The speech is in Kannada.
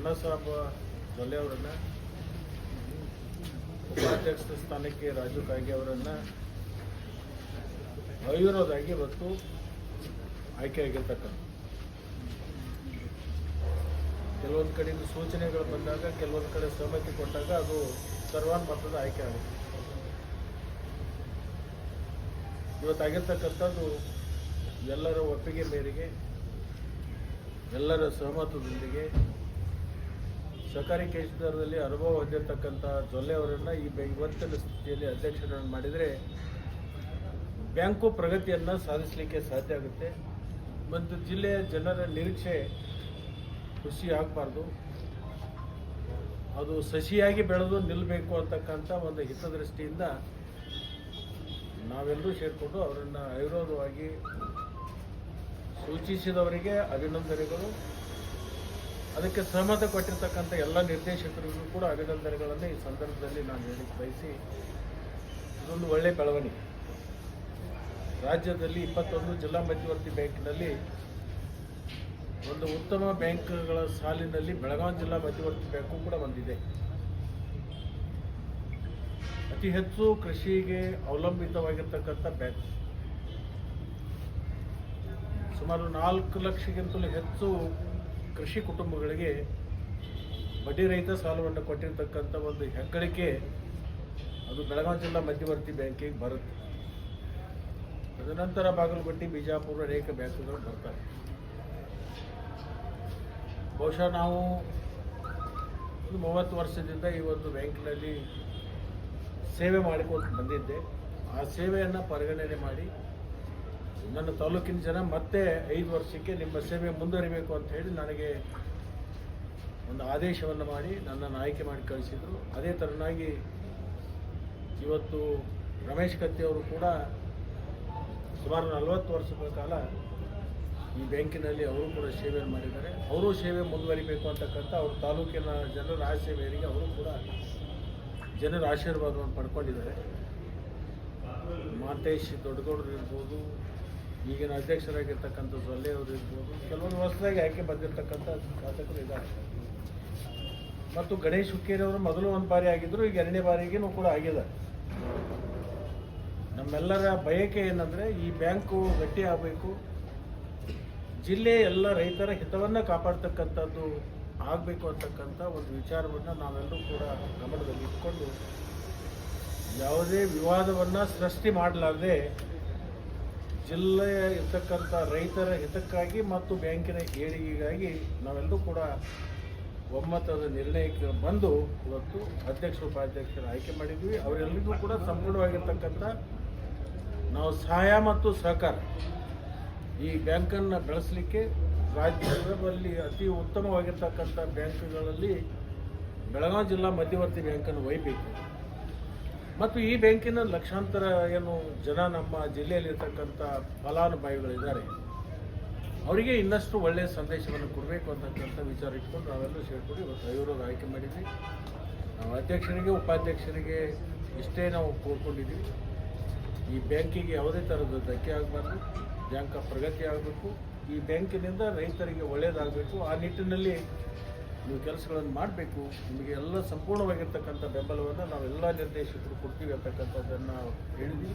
ಅಣ್ಣಾಸಾಬ್ ಜೊಲ್ಲೆ ಅವರನ್ನು, ಉಪಾಧ್ಯಕ್ಷ ಸ್ಥಾನಕ್ಕೆ ರಾಜು ಕಾಗೆ ಅವರನ್ನು ಅವಿರೋಧವಾಗಿ ಇವತ್ತು ಆಯ್ಕೆಯಾಗಿರ್ತಕ್ಕಂಥ. ಕೆಲವೊಂದು ಕಡೆಯಿಂದ ಸೂಚನೆಗಳು ಬಂದಾಗ, ಕೆಲವೊಂದು ಕಡೆ ಸಹಮತಿ ಕೊಟ್ಟಾಗ ಅದು ಸರ್ವಾನುಮತದ ಆಯ್ಕೆ ಆಗುತ್ತೆ. ಇವತ್ತಾಗಿರ್ತಕ್ಕಂಥದ್ದು ಎಲ್ಲರ ಒಪ್ಪಿಗೆ ಮೇರೆಗೆ, ಎಲ್ಲರ ಸಹಮತದೊಂದಿಗೆ ಸಹಕಾರಿ ಕ್ಷೇತ್ರದಲ್ಲಿ ಅನುಭವ ಹೊಂದಿರತಕ್ಕಂಥ ಜೊಲ್ಲೆ ಅವರನ್ನು ಇವತ್ತಿನ ಸ್ಥಿತಿಯಲ್ಲಿ ಅಧ್ಯಕ್ಷರನ್ನು ಮಾಡಿದರೆ ಬ್ಯಾಂಕು ಪ್ರಗತಿಯನ್ನು ಸಾಧಿಸಲಿಕ್ಕೆ ಸಾಧ್ಯ ಆಗುತ್ತೆ. ಮತ್ತು ಜಿಲ್ಲೆಯ ಜನರ ನಿರೀಕ್ಷೆ ಖುಷಿ ಆಗಬಾರ್ದು, ಅದು ಸಸಿಯಾಗಿ ಬೆಳೆದು ನಿಲ್ಲಬೇಕು ಅಂತಕ್ಕಂಥ ಒಂದು ಹಿತದೃಷ್ಟಿಯಿಂದ ನಾವೆಲ್ಲರೂ ಸೇರಿಕೊಂಡು ಅವರನ್ನು ಅವಿರೋಧವಾಗಿ ಸೂಚಿಸಿದವರಿಗೆ ಅಭಿನಂದನೆಗಳು. ಅದಕ್ಕೆ ಸಹಮತ ಕೊಟ್ಟಿರ್ತಕ್ಕಂಥ ಎಲ್ಲ ನಿರ್ದೇಶಕರಿಗೂ ಕೂಡ ಅಭಿನಂದನೆಗಳನ್ನು ಈ ಸಂದರ್ಭದಲ್ಲಿ ನಾನು ಹೇಳಿಕ್ಕೆ ಬಯಸಿ, ಇದೊಂದು ಒಳ್ಳೆಯ ಬೆಳವಣಿಗೆ. ರಾಜ್ಯದಲ್ಲಿ 21 ಜಿಲ್ಲಾ ಮಧ್ಯವರ್ತಿ ಬ್ಯಾಂಕಿನಲ್ಲಿ ಒಂದು ಉತ್ತಮ ಬ್ಯಾಂಕ್ಗಳ ಸಾಲಿನಲ್ಲಿ ಬೆಳಗಾವಿ ಜಿಲ್ಲಾ ಮಧ್ಯವರ್ತಿ ಬ್ಯಾಂಕು ಕೂಡ ಬಂದಿದೆ. ಅತಿ ಹೆಚ್ಚು ಕೃಷಿಗೆ ಅವಲಂಬಿತವಾಗಿರ್ತಕ್ಕಂಥ ಬ್ಯಾಂಕ್. ಸುಮಾರು 4 ಲಕ್ಷಕ್ಕಿಂತಲೂ ಹೆಚ್ಚು ಕೃಷಿ ಕುಟುಂಬಗಳಿಗೆ ಬಡ್ಡಿ ರಹಿತ ಸಾಲವನ್ನು ಕೊಟ್ಟಿರ್ತಕ್ಕಂಥ ಒಂದು ಹೆಗ್ಗಳಿಕೆ ಅದು ಬೆಳಗಾವಿ ಜಿಲ್ಲಾ ಮಧ್ಯವರ್ತಿ ಬ್ಯಾಂಕಿಗೆ ಬರುತ್ತೆ. ತದನಂತರ ಬಾಗಲಕೋಟೆ, ಬಿಜಾಪುರ ಅನೇಕ ಬ್ಯಾಂಕುಗಳು ಬರ್ತಾರೆ. ಬಹುಶಃ ನಾವು ಒಂದು 30 ವರ್ಷದಿಂದ ಈ ಒಂದು ಬ್ಯಾಂಕಿನಲ್ಲಿ ಸೇವೆ ಮಾಡಿಕೊಂಡು ಬಂದಿದ್ದೆ. ಆ ಸೇವೆಯನ್ನು ಪರಿಗಣನೆ ಮಾಡಿ ನನ್ನ ತಾಲೂಕಿನ ಜನ ಮತ್ತೆ 5 ವರ್ಷಕ್ಕೆ ನಿಮ್ಮ ಸೇವೆ ಮುಂದುವರಿಬೇಕು ಅಂತ ಹೇಳಿ ನನಗೆ ಒಂದು ಆದೇಶವನ್ನು ಮಾಡಿ ನನ್ನನ್ನು ಆಯ್ಕೆ ಮಾಡಿ ಕಳಿಸಿದರು. ಅದೇ ಥರನಾಗಿ ಇವತ್ತು ರಮೇಶ್ ಕತ್ತಿಯವರು ಕೂಡ ಸುಮಾರು 40 ವರ್ಷಗಳ ಕಾಲ ಈ ಬ್ಯಾಂಕಿನಲ್ಲಿ ಅವರು ಕೂಡ ಸೇವೆಯನ್ನು ಮಾಡಿದ್ದಾರೆ. ಅವರು ಸೇವೆ ಮುಂದುವರಿಬೇಕು ಅಂತಕ್ಕಂಥ ಅವ್ರ ತಾಲೂಕಿನ ಜನರ ಆಸೆ ಮೇರೆಗೆ ಅವರು ಕೂಡ ಜನರ ಆಶೀರ್ವಾದವನ್ನು ಪಡ್ಕೊಂಡಿದ್ದಾರೆ. ಮಾತೇಶ್ ದೊಡ್ಡಗೌಡರು ಇರ್ಬೋದು, ಈಗಿನ ಅಧ್ಯಕ್ಷರಾಗಿರ್ತಕ್ಕಂಥ ಜೊಲ್ಲೆ ಅವರು ಇರ್ಬೋದು, ಕೆಲವೊಂದು ವರ್ಷದಾಗಿ ಆಯ್ಕೆ ಬಂದಿರತಕ್ಕಂಥ ಶಾಸಕರು ಇದ್ದಾರೆ. ಮತ್ತು ಗಣೇಶ್ ಹುಕ್ಕೇರಿಯವರು ಮೊದಲು ಒಂದು ಬಾರಿ ಆಗಿದ್ದರು, ಈಗ 2ನೇ ಬಾರಿಗೂ ಕೂಡ ಆಗಿದ್ದಾರೆ. ನಮ್ಮೆಲ್ಲರ ಬಯಕೆ ಏನಂದರೆ ಈ ಬ್ಯಾಂಕು ಗಟ್ಟಿ ಆಗಬೇಕು, ಜಿಲ್ಲೆಯ ಎಲ್ಲ ರೈತರ ಹಿತವನ್ನು ಕಾಪಾಡ್ತಕ್ಕಂಥದ್ದು ಆಗಬೇಕು ಅಂತಕ್ಕಂಥ ಒಂದು ವಿಚಾರವನ್ನು ನಾವೆಲ್ಲರೂ ಕೂಡ ಗಮನದಲ್ಲಿ ಇಟ್ಕೊಂಡು ಯಾವುದೇ ವಿವಾದವನ್ನು ಸೃಷ್ಟಿ ಮಾಡಲಾರದೆ ಜಿಲ್ಲೆಯ ಇರ್ತಕ್ಕಂಥ ರೈತರ ಹಿತಕ್ಕಾಗಿ ಮತ್ತು ಬ್ಯಾಂಕಿನ ಏಳಿಗೆಗಾಗಿ ನಾವೆಲ್ಲರೂ ಕೂಡ ಒಮ್ಮತದ ನಿರ್ಣಯಕ್ಕೆ ಬಂದು ಇವತ್ತು ಅಧ್ಯಕ್ಷರು ಉಪಾಧ್ಯಕ್ಷರು ಆಯ್ಕೆ ಮಾಡಿದ್ವಿ. ಅವರೆಲ್ಲರಿಗೂ ಕೂಡ ಸಂಪೂರ್ಣವಾಗಿರ್ತಕ್ಕಂಥ ನಾವು ಸಹಾಯ ಮತ್ತು ಸಹಕಾರ ಈ ಬ್ಯಾಂಕನ್ನು ಬೆಳೆಸಲಿಕ್ಕೆ ರಾಜ್ಯದಲ್ಲಿ ಅತಿ ಉತ್ತಮವಾಗಿರ್ತಕ್ಕಂಥ ಬ್ಯಾಂಕ್ಗಳಲ್ಲಿ ಬೆಳಗಾವಿ ಜಿಲ್ಲಾ ಮಧ್ಯವರ್ತಿ ಬ್ಯಾಂಕನ್ನು ಒಯ್ಯಬೇಕು. ಮತ್ತು ಈ ಬ್ಯಾಂಕಿನ ಲಕ್ಷಾಂತರ ಏನು ಜನ ನಮ್ಮ ಜಿಲ್ಲೆಯಲ್ಲಿರ್ತಕ್ಕಂಥ ಫಲಾನುಭವಿಗಳಿದ್ದಾರೆ, ಅವರಿಗೆ ಇನ್ನಷ್ಟು ಒಳ್ಳೆಯ ಸಂದೇಶವನ್ನು ಕೊಡಬೇಕು ಅಂತಕ್ಕಂಥ ವಿಚಾರ ಇಟ್ಕೊಂಡು ನಾವೆಲ್ಲರೂ ಸೇರಿಕೊಂಡು ಇವತ್ತು ಅವಿರೋಧ ಆಯ್ಕೆ ಮಾಡಿದ್ವಿ. ನಾವು ಅಧ್ಯಕ್ಷರಿಗೆ ಉಪಾಧ್ಯಕ್ಷರಿಗೆ ಇಷ್ಟೇ ನಾವು ಕೋರ್ಕೊಂಡಿದ್ದೀವಿ. ಈ ಬ್ಯಾಂಕಿಗೆ ಯಾವುದೇ ಥರದ ಧಕ್ಕೆ ಆಗಬಾರ್ದು, ಬ್ಯಾಂಕ್ ಪ್ರಗತಿ ಆಗಬೇಕು, ಈ ಬ್ಯಾಂಕಿನಿಂದ ರೈತರಿಗೆ ಒಳ್ಳೆಯದಾಗಬೇಕು. ಆ ನಿಟ್ಟಿನಲ್ಲಿ ನೀವು ಕೆಲಸಗಳನ್ನು ಮಾಡಬೇಕು. ನಿಮಗೆ ಎಲ್ಲ ಸಂಪೂರ್ಣವಾಗಿರ್ತಕ್ಕಂಥ ಬೆಂಬಲವನ್ನು ನಾವೆಲ್ಲ ನಿರ್ದೇಶಕರು ಕೊಡ್ತೀವಿ ಅಂತಕ್ಕಂಥದ್ದನ್ನು ಹೇಳಿದ್ವಿ.